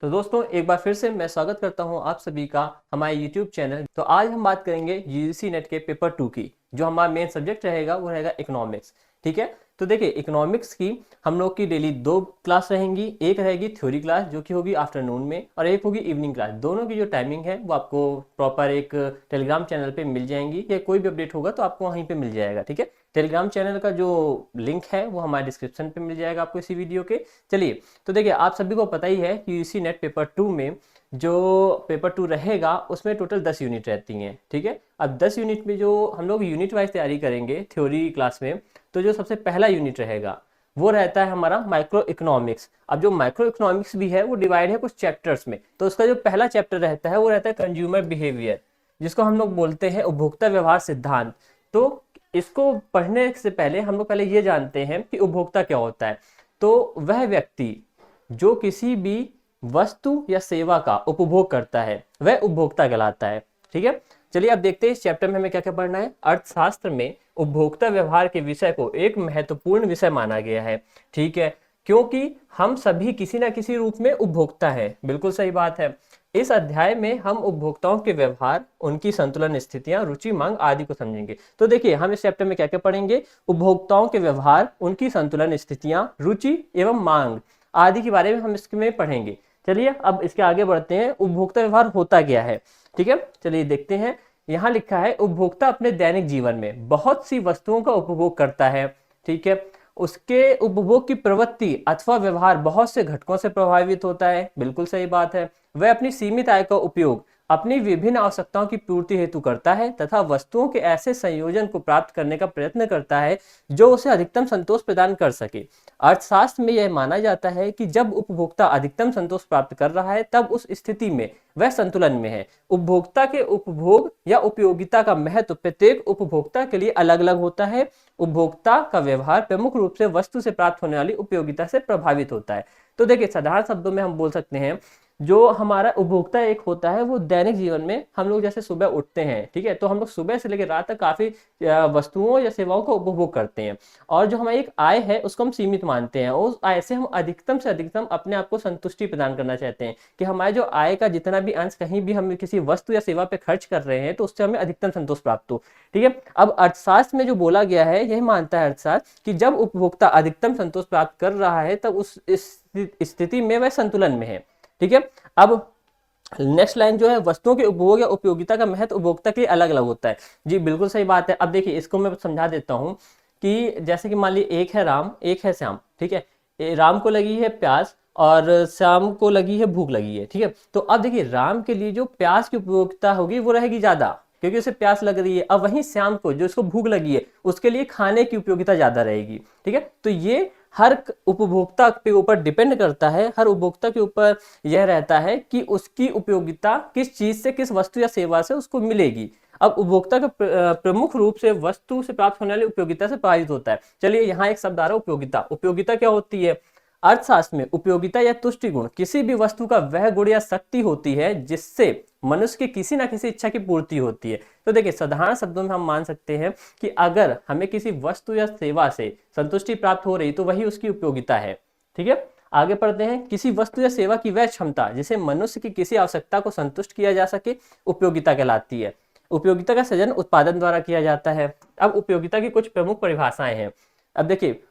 तो दोस्तों एक बार फिर से मैं स्वागत करता हूं आप सभी का हमारे YouTube चैनल। तो आज हम बात करेंगे यूजीसी नेट के पेपर 2 की। जो हमारा मेन सब्जेक्ट रहेगा वो रहेगा इकोनॉमिक्स। ठीक है, तो देखिए इकोनॉमिक्स की हम लोग की डेली दो क्लास रहेंगी। एक रहेगी थ्योरी क्लास जो कि होगी आफ्टरनून में, और एक होगी इवनिंग क्लास। दोनों की जो टाइमिंग है वो आपको प्रॉपर एक टेलीग्राम चैनल पे मिल जाएंगी, या कोई भी अपडेट होगा तो आपको वहीं पे मिल जाएगा। ठीक है, टेलीग्राम चैनल का जो लिंक है वो हमारे डिस्क्रिप्शन पे मिल जाएगा आपको इसी वीडियो के। चलिए, तो देखिए आप सभी को पता ही है कि यूजीसी नेट पेपर 2 में जो पेपर 2 रहेगा उसमें टोटल 10 यूनिट रहती हैं। ठीक है, अब 10 यूनिट में जो हम लोग यूनिट वाइज तैयारी करेंगे थ्योरी क्लास में, तो जो सबसे पहला यूनिट रहेगा वो रहता है हमारा माइक्रो इकोनॉमिक्स। अब जो माइक्रो इकोनॉमिक्स भी है वो डिवाइड है कुछ चैप्टर्स में। तो उसका जो पहला चैप्टर रहता है वो रहता है कंज्यूमर बिहेवियर, जिसको हम लोग बोलते हैं उपभोक्ता व्यवहार सिद्धांत। तो इसको पढ़ने से पहले हम लोग पहले ये जानते हैं कि उपभोक्ता क्या होता है। तो वह व्यक्ति जो किसी भी वस्तु या सेवा का उपभोग करता है वह उपभोक्ता कहलाता है। ठीक है, चलिए अब देखते हैं इस चैप्टर में हमें क्या क्या पढ़ना है। अर्थशास्त्र में उपभोक्ता व्यवहार के विषय को एक महत्वपूर्ण विषय माना गया है। ठीक है, क्योंकि हम सभी किसी ना किसी रूप में उपभोक्ता हैं। बिल्कुल सही बात है। इस अध्याय में हम उपभोक्ताओं के व्यवहार, उनकी संतुलन स्थितियां, रुचि, मांग आदि को समझेंगे। तो देखिए हम इस चैप्टर में क्या क्या पढ़ेंगे। उपभोक्ताओं के व्यवहार, उनकी संतुलन स्थितियां, रुचि एवं मांग आदि के बारे में हम इसमें पढ़ेंगे। चलिए अब इसके आगे बढ़ते हैं। उपभोक्ता व्यवहार होता क्या है। ठीक है, चलिए देखते हैं। यहाँ लिखा है उपभोक्ता अपने दैनिक जीवन में बहुत सी वस्तुओं का उपभोग करता है। ठीक है, उसके उपभोग की प्रवृत्ति अथवा व्यवहार बहुत से घटकों से प्रभावित होता है। बिल्कुल सही बात है। वह अपनी सीमित आय का उपयोग अपनी विभिन्न आवश्यकताओं की पूर्ति हेतु करता है तथा वस्तुओं के ऐसे संयोजन को प्राप्त करने का प्रयत्न करता है जो उसे अधिकतम संतोष प्रदान कर सके। अर्थशास्त्र में यह माना जाता है कि जब उपभोक्ता अधिकतम संतोष प्राप्त कर रहा है तब उस स्थिति में वह संतुलन में है। उपभोक्ता के उपभोग या उपयोगिता का महत्व प्रत्येक उपभोक्ता के लिए अलग अलग होता है। उपभोक्ता का व्यवहार प्रमुख रूप से वस्तु से प्राप्त होने वाली उपयोगिता से प्रभावित होता है। तो देखिए साधारण शब्दों में हम बोल सकते हैं, जो हमारा उपभोक्ता एक होता है वो दैनिक जीवन में हम लोग जैसे सुबह उठते हैं, ठीक है, तो हम लोग सुबह से लेकर रात तक काफी वस्तुओं या सेवाओं का उपभोग करते हैं। और जो हमारी एक आय है उसको हम सीमित मानते हैं, उस आय से हम अधिकतम से अधिकतम अपने आप को संतुष्टि प्रदान करना चाहते हैं कि हमारे जो आय का जितना भी अंश कहीं भी हम किसी वस्तु या सेवा पे खर्च कर रहे हैं तो उससे हमें अधिकतम संतोष प्राप्त हो। ठीक है, अब अर्थशास्त्र में जो बोला गया है यही मानता है अर्थशास्त्र कि जब उपभोक्ता अधिकतम संतोष प्राप्त कर रहा है तब उस स्थिति में वह संतुलन में है। ठीक है, अब नेक्स्ट लाइन जो है, वस्तुओं के उपभोग या उपयोगिता का महत्व उपभोक्ता के लिए अलग अलग होता है। जी बिल्कुल सही बात है। अब देखिए इसको मैं समझा देता हूं कि जैसे कि मान लीजिए एक है राम, एक है श्याम। ठीक है, राम को लगी है प्यास और श्याम को लगी है भूख लगी है। ठीक है, तो अब देखिए राम के लिए जो प्यास की उपयोगिता होगी वो रहेगी ज्यादा क्योंकि उसे प्यास लग रही है। अब वहीं श्याम को जो उसको भूख लगी है उसके लिए खाने की उपयोगिता ज्यादा रहेगी। ठीक है, तो ये हर उपभोक्ता के ऊपर डिपेंड करता है, हर उपभोक्ता के ऊपर यह रहता है कि उसकी उपयोगिता किस चीज से, किस वस्तु या सेवा से उसको मिलेगी। अब उपभोक्ता का प्रमुख रूप से वस्तु से प्राप्त होने वाली उपयोगिता से प्रभावित होता है। चलिए यहाँ एक शब्द आ रहा है उपयोगिता। उपयोगिता क्या होती है। अर्थशास्त्र में उपयोगिता या तुष्टि गुण किसी भी वस्तु का वह गुण या शक्ति होती है जिससे मनुष्य की किसी ना किसी इच्छा की पूर्ति होती है। तो देखिए साधारण शब्दों में हम मान सकते हैं कि अगर हमें किसी वस्तु या सेवा से संतुष्टि प्राप्त हो रही तो वही उसकी उपयोगिता है। ठीक है, आगे पढ़ते हैं। किसी वस्तु या सेवा की वह क्षमता जिसे मनुष्य की किसी आवश्यकता को संतुष्ट किया जा सके उपयोगिता कहलाती है। उपयोगिता का सृजन उत्पादन द्वारा किया जाता है। अब उपयोगिता की कुछ प्रमुख परिभाषाएं हैं। अब देखिए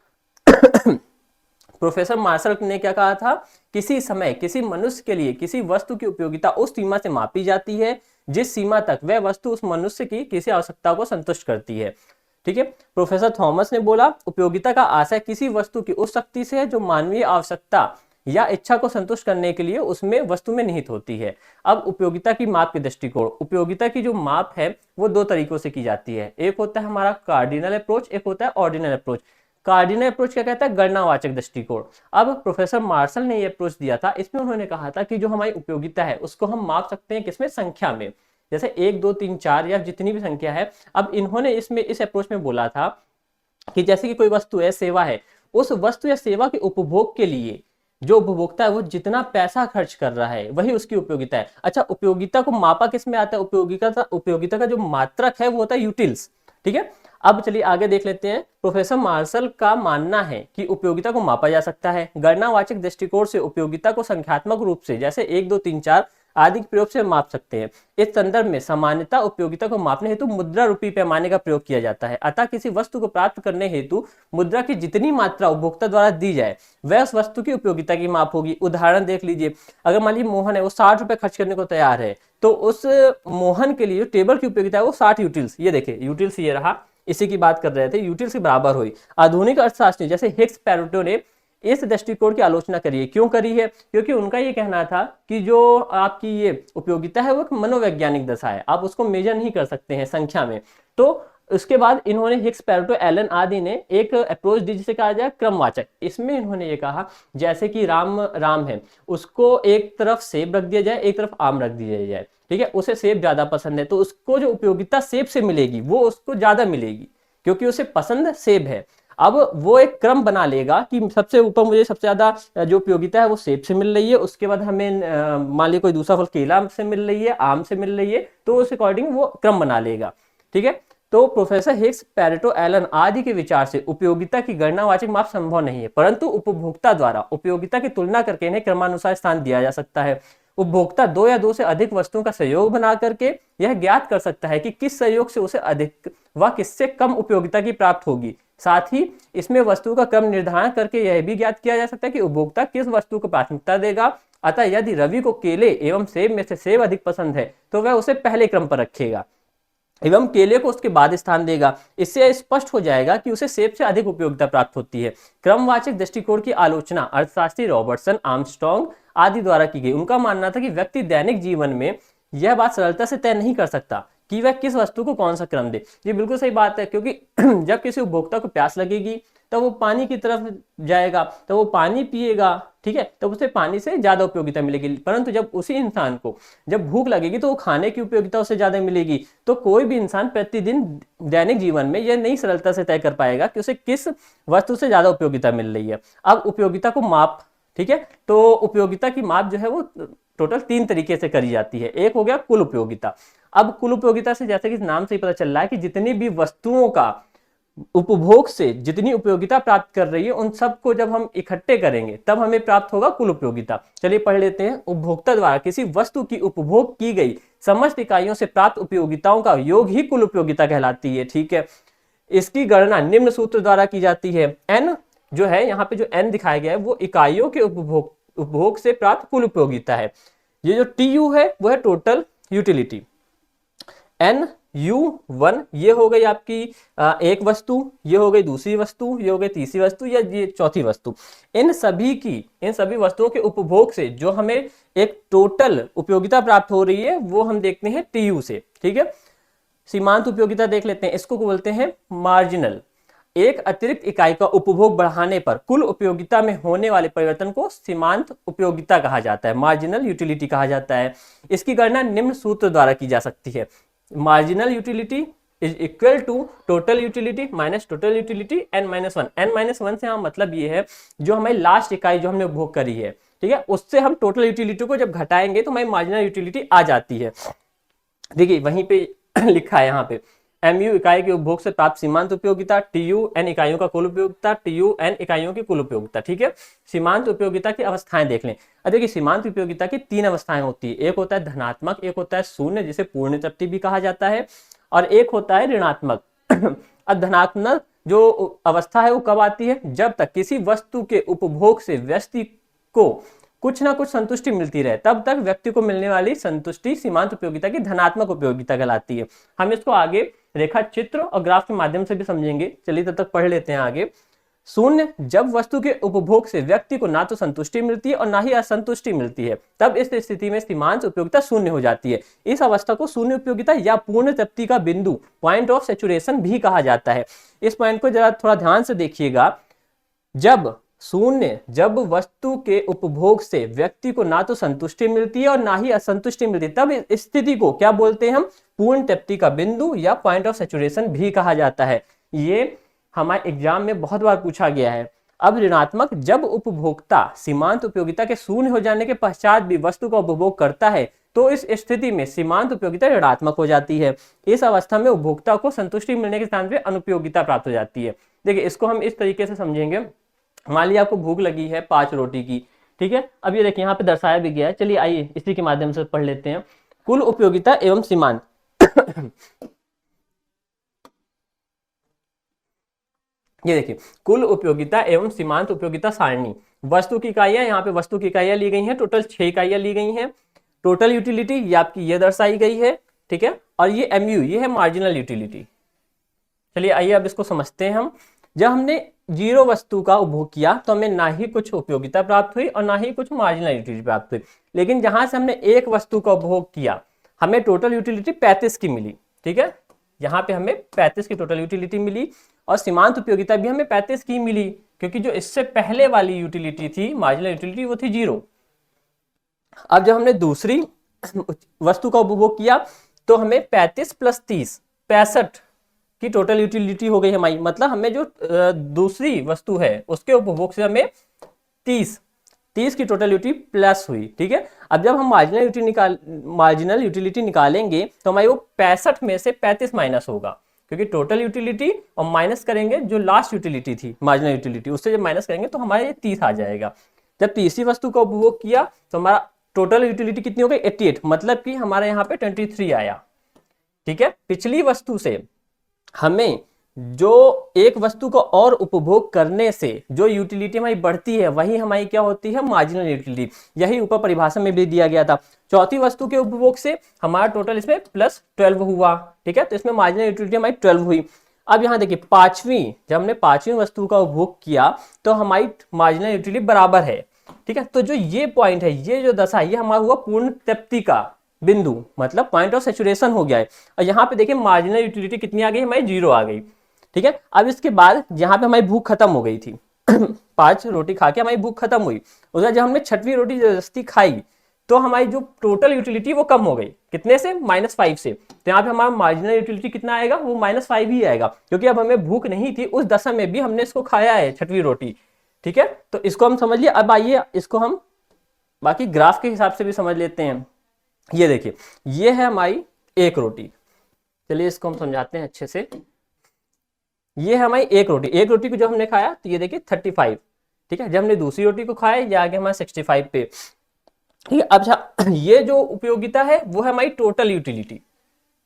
प्रोफेसर मार्शल ने क्या कहा था, किसी समय किसी मनुष्य के लिए किसी वस्तु की उपयोगिता उस सीमा से मापी जाती है जिस सीमा तक वह वस्तु उस मनुष्य की किसी आवश्यकता को संतुष्ट करती है। ठीक है, प्रोफेसर थॉमस ने बोला उपयोगिता का आशय किसी वस्तु की उस शक्ति से है जो मानवीय आवश्यकता या इच्छा को संतुष्ट करने के लिए उसमें वस्तु में निहित होती है। अब उपयोगिता की माप के दृष्टिकोण, उपयोगिता की जो माप है वो दो तरीकों से की जाती है। एक होता है हमारा कार्डिनल अप्रोच, एक होता है ऑर्डिनल अप्रोच। कार्डिनल अप्रोच क्या कहता है, गणनावाचक दृष्टिकोण। अब प्रोफेसर मार्शल ने यह अप्रोच दिया था, इसमें उन्होंने कहा था कि जो हमारी उपयोगिता है उसको हम माप सकते हैं किसमें, संख्या में, जैसे 1 2 3 4 या जितनी भी संख्या है। अब इन्होंने इसमें इस अप्रोच में बोला था कि जैसे कि कोई वस्तु है, सेवा है, उस वस्तु या सेवा के उपभोग के लिए जो उपभोक्ता है वो जितना पैसा खर्च कर रहा है वही उसकी उपयोगिता है। अच्छा, उपयोगिता को मापा किस में आता है, उपयोगिता का जो मात्रक है वो होता है यूटिल्स। ठीक है, अब चलिए आगे देख लेते हैं। प्रोफेसर मार्शल का मानना है कि उपयोगिता को मापा जा सकता है। गणनावाचक दृष्टिकोण से उपयोगिता को संख्यात्मक रूप से जैसे 1, 2, 3, 4 आदि के प्रयोग से माप सकते हैं। इस संदर्भ में सामान्यतः उपयोगिता को मापने हेतु मुद्रा रूपी पैमाने का प्रयोग किया जाता है। अतः किसी वस्तु को प्राप्त करने हेतु मुद्रा की जितनी मात्रा उपभोक्ता द्वारा दी जाए वह उस वस्तु की उपयोगिता की माप होगी। उदाहरण देख लीजिए, अगर मान लीजिए मोहन है, वो 60 रुपए खर्च करने को तैयार है, तो उस मोहन के लिए जो टेबल की उपयोगिता है वो 60 यूटिल्स, ये देखिए यूटिल्स ये रहा, इसी की बात कर रहे थे, यूटिल्स के बराबर हुई। आधुनिक अर्थशास्त्री जैसे हिग्स पैरेटो ने इस दृष्टिकोण की आलोचना करी है। क्यों करी है? क्योंकि उनका ये कहना था कि जो आपकी ये उपयोगिता है वो एक मनोवैज्ञानिक दशा है, आप उसको मेजर नहीं कर सकते हैं संख्या में। तो उसके बाद इन्होंने हिग्स पैरेटो एलन आदि ने एक अप्रोच दी जिसे कहा जाए क्रमवाचक। इसमें इन्होंने ये कहा जैसे कि राम है, उसको एक तरफ सेब रख दिया जाए, एक तरफ आम रख दिया जाए, ठीक है, उसे सेब ज्यादा पसंद है, तो उसको जो उपयोगिता सेब से मिलेगी वो उसको ज्यादा मिलेगी क्योंकि उसे पसंद सेब है। अब वो एक क्रम बना लेगा कि सबसे ऊपर मुझे सबसे ज्यादा जो उपयोगिता है वो सेब से मिल रही है, उसके बाद हमें मान लीजिए कोई दूसरा फल केला से मिल रही है, आम से मिल रही है, तो उस अकॉर्डिंग वो क्रम बना लेगा, ठीक है। तो प्रोफेसर हिग्स, पैरेटो, एलन आदि के विचार से उपयोगिता की गणनावाचक माप संभव नहीं है, परंतु उपभोक्ता द्वारा उपयोगिता की तुलना करके इन्हें क्रमानुसार स्थान दिया जा सकता है। उपभोक्ता 2 या 2 से अधिक वस्तुओं का संयोग बना करके यह ज्ञात कर सकता है कि किस संयोग से उसे अधिक व किससे कम उपयोगिता की प्राप्त होगी। साथ ही इसमें वस्तु का क्रम निर्धारण करके यह भी ज्ञात किया जा सकता है कि उपभोक्ता किस वस्तु को प्राथमिकता देगा। अतः यदि रवि को केले एवं सेब में से सेब अधिक पसंद है तो वह उसे पहले क्रम पर रखेगा एवं केले को उसके बाद स्थान देगा। इससे स्पष्ट हो जाएगा कि उसे सेब से अधिक उपयोगिता प्राप्त होती है। क्रमवाचक दृष्टिकोण की आलोचना अर्थशास्त्री रॉबर्टसन, आर्मस्ट्रांग आदि द्वारा की गई। उनका मानना था कि व्यक्ति दैनिक जीवन में यह बात सरलता से तय नहीं कर सकता कि वह किस वस्तु को कौन सा क्रम दे। ये बिल्कुल सही बात है, क्योंकि जब किसी उपभोक्ता को प्यास लगेगी तो वो पानी की तरफ जाएगा, तो वो पानी पिएगा, ठीक है, तो उसे पानी से ज्यादा उपयोगिता मिलेगी। परंतु जब उसी इंसान को जब भूख लगेगी तो वो खाने की उपयोगिता उससे ज्यादा मिलेगी। तो कोई भी इंसान प्रतिदिन दैनिक जीवन में यह नहीं सरलता से तय कर पाएगा कि उसे किस वस्तु से ज्यादा उपयोगिता मिल रही है। अब उपयोगिता को माप, ठीक है, तो उपयोगिता की माप जो है वो टोटल 3 तरीके से करी जाती है। एक हो गया कुल उपयोगिता। अब कुल उपयोगिता से जैसे कि नाम से ही पता चल रहा है कि जितनी भी वस्तुओं का उपभोग से जितनी उपयोगिता प्राप्त कर रही है उन सबको जब हम इकट्ठे करेंगे तब हमें प्राप्त होगा कुल उपयोगिता। चलिए पढ़ लेते हैं। उपभोक्ता द्वारा किसी वस्तु की उपभोग की गई समस्त इकाइयों से प्राप्त उपयोगिताओं का योग ही कुल उपयोगिता कहलाती है, ठीक है। इसकी गणना निम्न सूत्र द्वारा की जाती है। एन जो है, यहाँ पे जो एन दिखाया गया है वो इकाइयों के उपभोग से प्राप्त कुल उपयोगिता है। ये जो टीयू है वो है टोटल यूटिलिटी। NU1 ये हो गई आपकी एक वस्तु, ये हो गई दूसरी वस्तु, ये हो गई तीसरी वस्तु या ये चौथी वस्तु। इन सभी वस्तुओं के उपभोग से जो हमें एक टोटल उपयोगिता प्राप्त हो रही है वो हम देखते हैं TU से, ठीक है। सीमांत उपयोगिता देख लेते हैं, इसको बोलते हैं मार्जिनल। एक अतिरिक्त इकाई का उपभोग बढ़ाने पर कुल उपयोगिता में होने वाले परिवर्तन को सीमांत उपयोगिता कहा जाता है, मार्जिनल यूटिलिटी कहा जाता है। इसकी गणना निम्न सूत्र द्वारा की जा सकती है। Marginal utility is equal to total utility minus total utility n-1। n-1 से हम मतलब ये है जो हमारी लास्ट इकाई जो हमने उपभोग करी है, ठीक है, उससे हम टोटल यूटिलिटी को जब घटाएंगे तो हमारी मार्जिनल यूटिलिटी आ जाती है। देखिए वहीं पे लिखा है यहाँ पे MU इकाई के उपभोग से प्राप्त सीमांत उपयोगिता, TU N इकाइयों का कुल उपयोगिता, TU N इकाइयों की कुल उपयोगिता, ठीक है। सीमांत उपयोगिता की अवस्थाएं देख लें। अब देखिए सीमांत उपयोगिता की 3 अवस्थाएं होती है। एक होता है धनात्मक, एक होता है शून्य जिसे पूर्ण तृप्ति भी कहा जाता है, और एक होता है ऋणात्मक। अब धनात्मक जो अवस्था है वो कब आती है? जब तक किसी वस्तु के उपभोग से व्यक्ति को कुछ ना कुछ संतुष्टि मिलती रहे, तब तक व्यक्ति को मिलने वाली संतुष्टि सीमांत उपयोगिता की धनात्मक उपयोगिता कहलाती है। हम इसको आगे रेखा चित्र और ग्राफ के माध्यम से भी समझेंगे। चलिए तब तक पढ़ लेते हैं आगे। शून्य, जब वस्तु के उपभोग से व्यक्ति को ना तो संतुष्टि मिलती है और ना ही असंतुष्टि मिलती है, तब इस स्थिति में सीमांत उपयोगिता शून्य हो जाती है। इस अवस्था को शून्य उपयोगिता या पूर्ण तृप्ति का बिंदु, पॉइंट ऑफ सैचुरेशन भी कहा जाता है। इस पॉइंट को जरा थोड़ा ध्यान से देखिएगा। जब वस्तु के उपभोग से व्यक्ति को ना तो संतुष्टि मिलती है और ना ही असंतुष्टि मिलती है, तब इस स्थिति को क्या बोलते हैं हम? पूर्ण तृप्ति का बिंदु या पॉइंट ऑफ सैचुरेशन भी कहा जाता है। ये हमारे एग्जाम में बहुत बार पूछा गया है। अब ऋणात्मक, जब उपभोक्ता सीमांत उपयोगिता के शून्य हो जाने के पश्चात भी वस्तु का उपभोग करता है, तो इस स्थिति में सीमांत उपयोगिता ऋणात्मक हो जाती है। इस अवस्था में उपभोक्ता को संतुष्टि मिलने के स्थान पे अनुपयोगिता प्राप्त हो जाती है। देखिए इसको हम इस तरीके से समझेंगे, मान लिया आपको भूख लगी है 5 रोटी की, ठीक है। अब ये देखिए यहाँ पे दर्शाया भी गया है, चलिए आइए इसी के माध्यम से पढ़ लेते हैं। कुल उपयोगिता एवं सीमांत ये देखिए कुल उपयोगिता एवं सीमांत उपयोगिता सारणी, वस्तु की इकाइयां, यहाँ पे वस्तु की इकाइयां ली गई हैं, टोटल 6 इकाइयां ली गई हैं। टोटल यूटिलिटी ये आपकी ये दर्शाई गई है, ठीक है। और ये MU ये है मार्जिनल यूटिलिटी। चलिए आइए अब इसको समझते हैं हम। जब हमने 0 वस्तु का उपभोग किया तो हमें ना ही कुछ उपयोगिता प्राप्त हुई और ना ही कुछ मार्जिनल यूटिलिटी प्राप्त हुई। लेकिन जहां से हमने 1 वस्तु का उपभोग किया हमें टोटल यूटिलिटी 35 की मिली, ठीक है। यहाँ पे हमें 35 की टोटल यूटिलिटी मिली और सीमांत उपयोगिता भी हमें 35 की मिली, क्योंकि जो इससे पहले वाली यूटिलिटी थी मार्जिनल यूटिलिटी वो थी 0। अब जब हमने दूसरी वस्तु का उपभोग किया तो हमें 35 + 30 65 की टोटल यूटिलिटी हो गई हमारी। मतलब हमें जो दूसरी वस्तु है उसके उपभोग से हमें 30 की टोटल यूटिलिटी प्लस हुई, ठीक है। अब जब हम मार्जिनल यूटिलिटी निकालेंगे तो हमारी वो 65 में से 35 माइनस होगा, क्योंकि टोटल यूटिलिटी और माइनस करेंगे जो लास्ट यूटिलिटी थी मार्जिनल यूटिलिटी, उससे जब माइनस करेंगे तो हमारे 30 आ जाएगा। जब तीसरी वस्तु का उपभोग किया तो हमारा टोटल यूटिलिटी कितनी हो गई 88, मतलब कि हमारे यहाँ पे 23 आया, ठीक है। पिछली वस्तु से हमें जो एक वस्तु को और उपभोग करने से जो यूटिलिटी हमारी बढ़ती है वही हमारी क्या होती है मार्जिनल यूटिलिटी। यही ऊपर परिभाषा में भी दिया गया था। चौथी वस्तु के उपभोग से हमारा टोटल इसमें +12 हुआ, ठीक है। तो इसमें मार्जिनल यूटिलिटी हमारी 12 हुई। अब यहाँ देखिए जब हमने पांचवी वस्तु का उपभोग किया तो हमारी मार्जिनल यूटिलिटी बराबर है, ठीक है। तो जो ये पॉइंट है, ये जो दशा ये हमारा हुआ पूर्ण तृप्ति का बिंदु, मतलब पॉइंट ऑफ सैचुरेशन हो गया है। और यहाँ पे देखिए मार्जिनल यूटिलिटी कितनी आ गई हमारी 0 आ गई, ठीक है। अब इसके बाद यहाँ पे हमारी भूख खत्म हो गई थी 5 रोटी खा के हमारी भूख खत्म हुई। उसके बाद जब हमने 6वीं रोटी जबरदस्ती खाई तो हमारी जो टोटल यूटिलिटी वो कम हो गई, कितने से -5 से। तो यहाँ पे हमारा मार्जिनल यूटिलिटी कितना आएगा, वो -5 ही आएगा, क्योंकि अब हमें भूख नहीं थी उस दशा में भी हमने इसको खाया है 6वीं रोटी, ठीक है। तो इसको हम समझ लिए। अब आइए इसको हम बाकी ग्राफ के हिसाब से भी समझ लेते हैं। ये देखिए ये है हमारी 1 रोटी, चलिए इसको हम समझाते हैं अच्छे से। ये है हमारी 1 रोटी को जब हमने खाया तो ये देखिए 35, ठीक है। जब हमने दूसरी रोटी को खाया ये आ गया हमारा 65 पे, ठीक है। अब ये जो उपयोगिता है वो है हमारी टोटल यूटिलिटी,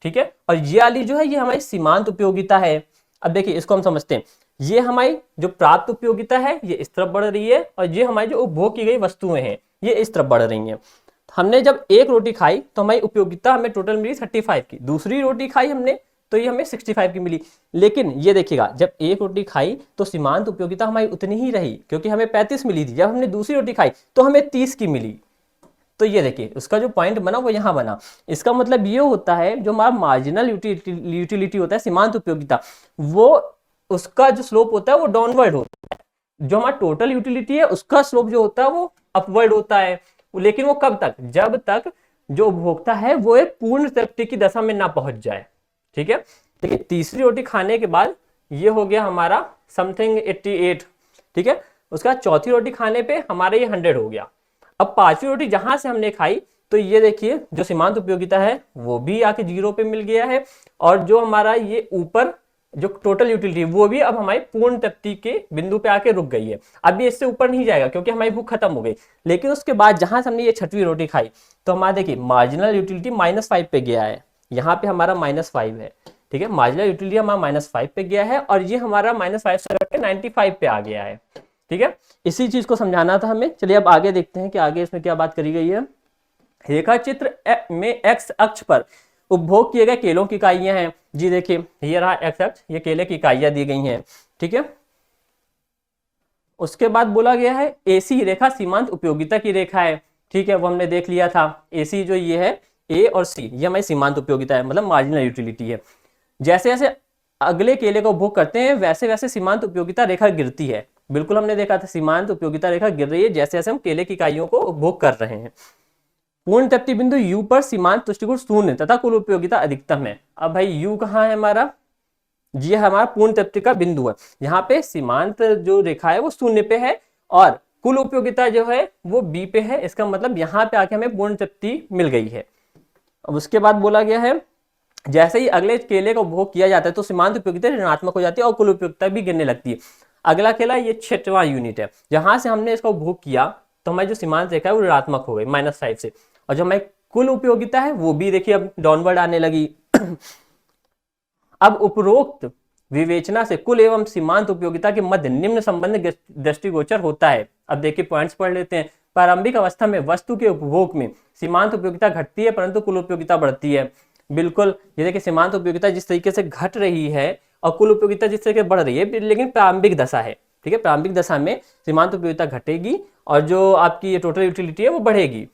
ठीक है। और ये वाली जो है ये हमारी सीमांत उपयोगिता है। अब देखिए इसको हम समझते हैं। ये हमारी जो प्राप्त उपयोगिता है ये इस तरफ बढ़ रही है और ये हमारी जो उपभोग की गई वस्तुएं हैं ये इस तरफ बढ़ रही हैं। हमने जब 1 रोटी खाई तो हमारी उपयोगिता हमें टोटल मिली 35 की। दूसरी रोटी खाई हमने तो ये हमें 65 की मिली। लेकिन ये देखिएगा जब 1 रोटी खाई तो सीमांत उपयोगिता हमारी उतनी ही रही, क्योंकि हमें 35 मिली थी। जब हमने दूसरी रोटी खाई तो हमें 30 की मिली। तो ये देखिए उसका जो पॉइंट बना वो यहाँ बना। इसका मतलब ये होता है जो हमारा मार्जिनल यूटिलिटी होता है सीमांत उपयोगिता, वो उसका जो स्लोप होता है वो डाउनवर्ड होता है। जो हमारा टोटल यूटिलिटी है उसका स्लोप जो होता है वो अपवर्ड होता है। लेकिन वो कब तक, जब तक जो उपभोक्ता है वो एक पूर्ण तृप्ति की दशा में ना पहुंच जाए, ठीक है। देखिए तीसरी रोटी खाने के बाद ये हो गया हमारा समथिंग 88, ठीक है। उसका चौथी रोटी खाने पे हमारा ये 100 हो गया। अब 5वीं रोटी जहां से हमने खाई तो ये देखिए जो सीमांत उपयोगिता है वो भी आके 0 पे मिल गया है, और जो हमारा ये ऊपर जो टोटल यूटिलिटी वो भी अब हमारी पूर्ण तृप्ति के बिंदु पे आके रुक गई है। अब ये इससे ऊपर नहीं जाएगा क्योंकि हमारी भूख खत्म हो गई। लेकिन उसके बाद जहां से हमने ये 6वीं रोटी खाई तो हमारा देखिए मार्जिनल यूटिलिटी -5 पे गया है। यहाँ पे हमारा -5 है, ठीक है। मार्जिनल यूटिलिटी हमारा -5 पे गया है और ये हमारा -5 से घट के 95 पे आ गया है, ठीक है। इसी चीज को समझाना था हमें। चलिए अब आगे देखते हैं कि आगे इसमें क्या बात करी गई है। रेखा चित्र में एक्स अक्ष पर उपभोग किए गए केलों की इकाइयां हैं। जी देखिए ये रहा एक्स अक्ष, ये केले की इकाइयां दी गई हैं, ठीक है। उसके बाद बोला गया है एसी रेखा सीमांत उपयोगिता की रेखा है, ठीक है। वो हमने देख लिया था। एसी जो ये है ए और सी ये हमारी सीमांत उपयोगिता है, मतलब मार्जिनल यूटिलिटी है। जैसे जैसे अगले केले का उपभोग करते हैं वैसे वैसे सीमांत उपयोगिता रेखा गिरती है। बिल्कुल हमने देखा था सीमांत उपयोगिता रेखा गिर रही है जैसे जैसे हम केले की इकाइयों को उपभोग कर रहे हैं। पूर्ण तृप्ति बिंदु U पर सीमांत तुष्टिगुण 0 तथा कुल उपयोगिता अधिकतम है। अब भाई U कहाँ है हमारा, ये हमारा पूर्ण तृप्ति का बिंदु है। यहाँ पे सीमांत जो रेखा है वो 0 पे है और कुल उपयोगिता जो है वो B पे है। इसका मतलब यहाँ पे आके हमें पूर्ण तृप्ति मिल गई है, अब उसके बाद बोला गया है जैसे ही अगले केले का उपभोग किया जाता है तो सीमांत उपयोगिता ऋणात्मक हो जाती है और कुल उपयोगिता भी गिरने लगती है। अगला केला ये 6वां यूनिट है, जहां से हमने इसका उपभोग किया तो हमारी जो सीमांत रेखा है वो ऋणात्मक हो गई -5 से, और जो हमारी कुल उपयोगिता है वो भी देखिए अब डाउनवर्ड आने लगी। अब उपरोक्त विवेचना से कुल एवं सीमांत उपयोगिता के मध्य निम्न संबंध दृष्टिगोचर होता है। अब देखिए पॉइंट्स पढ़ लेते हैं। प्रारंभिक अवस्था में वस्तु के उपभोग में सीमांत उपयोगिता घटती है परंतु कुल उपयोगिता बढ़ती है। बिल्कुल, ये देखिए सीमांत उपयोगिता जिस तरीके से घट रही है और कुल उपयोगिता जिस तरीके से बढ़ रही है, लेकिन प्रारंभिक दशा है, ठीक है। प्रारंभिक दशा में सीमांत उपयोगिता घटेगी और जो आपकी ये टोटल यूटिलिटी है वो बढ़ेगी।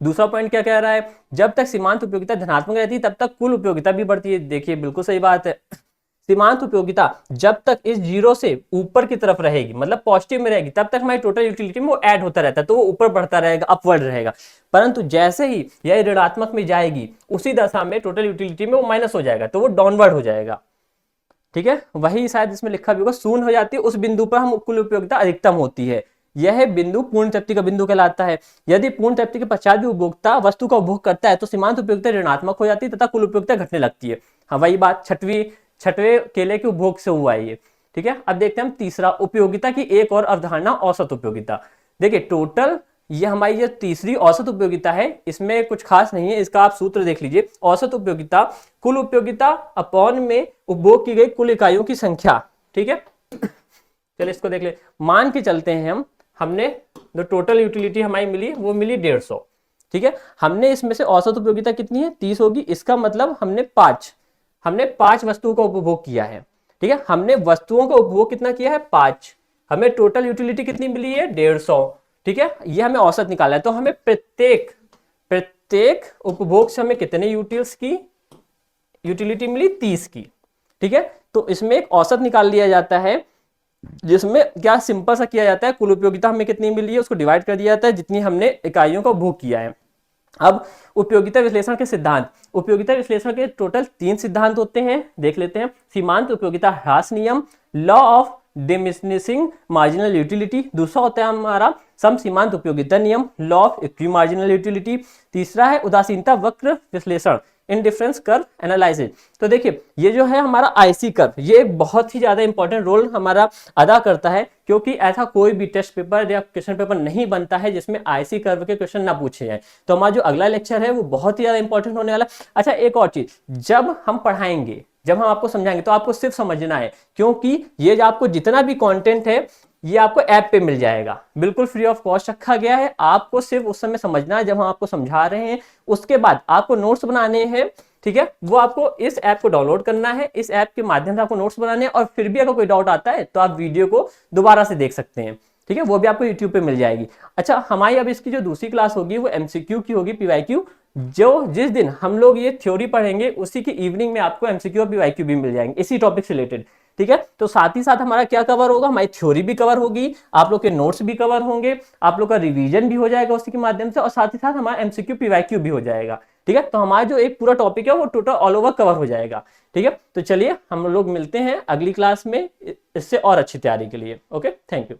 दूसरा पॉइंट क्या कह रहा है, जब तक सीमांत उपयोगिता धनात्मक रहती है तब तक कुल उपयोगिता भी बढ़ती है। देखिए बिल्कुल सही बात है। सीमांत उपयोगिता जब तक इस जीरो से ऊपर की तरफ रहेगी, मतलब पॉजिटिव में रहेगी, तब तक हमारी टोटल यूटिलिटी में वो ऐड होता रहता है, तो वो ऊपर बढ़ता रहेगा, अपवर्ड रहेगा। परंतु जैसे ही यह ऋणात्मक में जाएगी उसी दशा में टोटल यूटिलिटी में वो माइनस हो जाएगा, तो वो डाउनवर्ड हो जाएगा, ठीक है। वही शायद इसमें लिखा भी होगा, शून्य हो जाती है उस बिंदु पर हम कुल उपयोगिता अधिकतम होती है। यह बिंदु पूर्ण तृप्ति का बिंदु कहलाता है। यदि पूर्ण तृप्ति के पश्चात भी उपभोक्ता वस्तु का उपभोग करता है तो सीमांत उपयोगिता ऋणात्मक हो जाती है तथा कुल उपयोगिता घटने लगती है। हाँ, वही बात छठवें केले के उपभोग से हुआ है ये, ठीक है। अब देखते हैं हम तीसरा, उपयोगिता की एक और अवधारणा औसत उपयोगिता। देखिए टोटल ये हमारी जो तीसरी औसत उपयोगिता है, इसमें कुछ खास नहीं है, इसका आप सूत्र देख लीजिए। औसत उपयोगिता कुल उपयोगिता अपॉन में उपभोग की गई कुल इकाइयों की संख्या, ठीक है। चलिए इसको देख ले, मान के चलते हैं हमने जो टोटल यूटिलिटी हमारी मिली वो मिली 150, ठीक है। हमने इसमें से औसत उपयोगिता कितनी है, 30 होगी। इसका मतलब हमने पांच वस्तुओं का उपभोग किया है, ठीक है। हमने वस्तुओं का उपभोग कितना किया है, 5। हमें टोटल यूटिलिटी कितनी मिली है, 150, ठीक है। ये हमें औसत निकाला है, तो हमें प्रत्येक उपभोग से हमें कितने यूटिल्स की यूटिलिटी मिली, 30 की, ठीक है। तो इसमें एक औसत निकाल लिया जाता है, जिसमें क्या सिंपल सा किया जाता है, कुल उपयोगिता हमें कितनी मिली है उसको डिवाइड कर दिया जाता है जितनी हमने इकाइयों का उपभोग किया है। अब उपयोगिता विश्लेषण के सिद्धांत, उपयोगिता विश्लेषण के टोटल 3 सिद्धांत होते हैं, देख लेते हैं। सीमांत उपयोगिता ह्रास नियम, law of diminishing marginal utility. दूसरा होता है हमारा सम सीमांत उपयोगिता नियम, law of equi marginal utility. तीसरा है उदासीनता वक्र विश्लेषण, इंडिफरेंस कर्व एनालिसिस। तो देखिए ये जो है हमारा आईसी कर्व, ये बहुत ही ज्यादा इंपॉर्टेंट रोल हमारा अदा करता है, क्योंकि ऐसा कोई भी टेस्ट पेपर या क्वेश्चन पेपर नहीं बनता है जिसमें आईसी कर्व के क्वेश्चन ना पूछे जाए। तो हमारा जो अगला लेक्चर है वो बहुत ही ज्यादा इंपॉर्टेंट होने वाला है। अच्छा एक और चीज, जब हम पढ़ाएंगे, जब हम आपको समझाएंगे तो आपको सिर्फ समझना है, क्योंकि ये जो आपको जितना भी कंटेंट है ये आपको ऐप पे मिल जाएगा, बिल्कुल फ्री ऑफ कॉस्ट रखा गया है। आपको सिर्फ उस समय समझना है जब हम आपको समझा रहे हैं, उसके बाद आपको नोट्स बनाने हैं, ठीक है। वो आपको इस ऐप को डाउनलोड करना है, इस ऐप के माध्यम से आपको नोट्स बनाने हैं, और फिर भी अगर कोई डाउट आता है तो आप वीडियो को दोबारा से देख सकते हैं, ठीक है। वो भी आपको यूट्यूब पे मिल जाएगी। अच्छा हमारी अब इसकी जो दूसरी क्लास होगी वो एमसीक्यू की होगी, पीवाईक्यू। जो जिस दिन हम लोग ये थ्योरी पढ़ेंगे उसी की इवनिंग में आपको एमसीक्यू और पीवाईक्यू भी मिल जाएंगे इसी टॉपिक से रिलेटेड, ठीक है। तो साथ ही साथ हमारा क्या कवर होगा, हमारी थ्योरी भी कवर होगी, आप लोग के नोट्स भी कवर होंगे, आप लोग का रिवीजन भी हो जाएगा उसी के माध्यम से, और साथ ही साथ हमारा एमसीक्यू पीवाईक्यू भी हो जाएगा, ठीक है। तो हमारा जो एक पूरा टॉपिक है वो टोटल ऑल ओवर कवर हो जाएगा, ठीक है। तो चलिए हम लोग मिलते हैं अगली क्लास में इससे और अच्छी तैयारी के लिए। Okay, thank you.